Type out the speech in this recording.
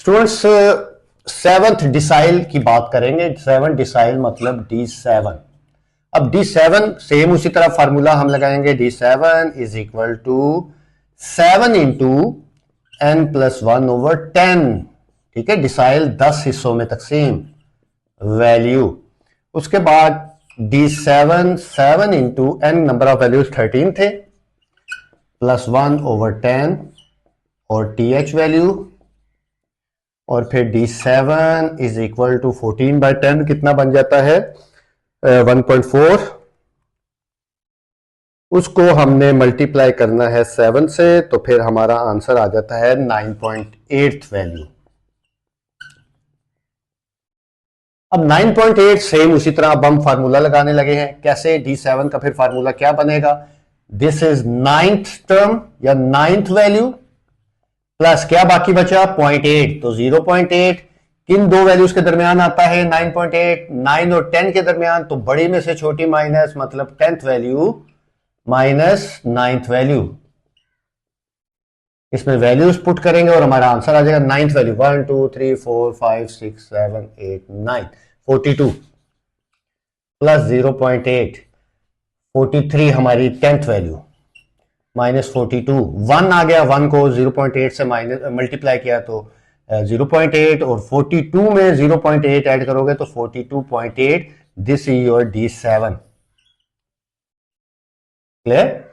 Students, seventh decile की बात करेंगे। सेवन डिसाइल मतलब D7। अब D7 सेम उसी तरह फार्मूला हम लगाएंगे। D7 is equal to 7 into n+1/10। ठीक है, डिसाइल 10 हिस्सों में तकसीम, वैल्यू। उसके बाद D7 7 into n, number of values 13 थे, +1/10 और TH वैल्यू। और फिर D7 इज इक्वल टू 14/10 कितना बन जाता है, 1.4। उसको हमने मल्टीप्लाई करना है 7 से, तो फिर हमारा आंसर आ जाता है 9.8 वैल्यू। अब 9.8 सेम उसी तरह अब हम फार्मूला लगाने लगे हैं। कैसे? D7 का फिर फार्मूला क्या बनेगा, दिस इज नाइन्थ टर्म या नाइन्थ वैल्यू प्लस क्या बाकी बचा 0.8, तो 0.8 किन दो वैल्यूज के दरमियान आता है 9.8, 9 और 10 के दरमियान, तो बड़ी में से छोटी माइनस, मतलब 10th value minus 9th value. इसमें वैल्यूज पुट करेंगे और हमारा आंसर आ जाएगा 9th वैल्यू 1 2 3 4 5 6 7 8 9 42 प्लस 0.8 43 हमारी 10th वैल्यू -42। 1 आ गया, 1 को 0.8 से माइनस मल्टीप्लाई किया तो 0.8 और 42 में 0.8 ऐड करोगे तो 42.8। This is your D7। Clear?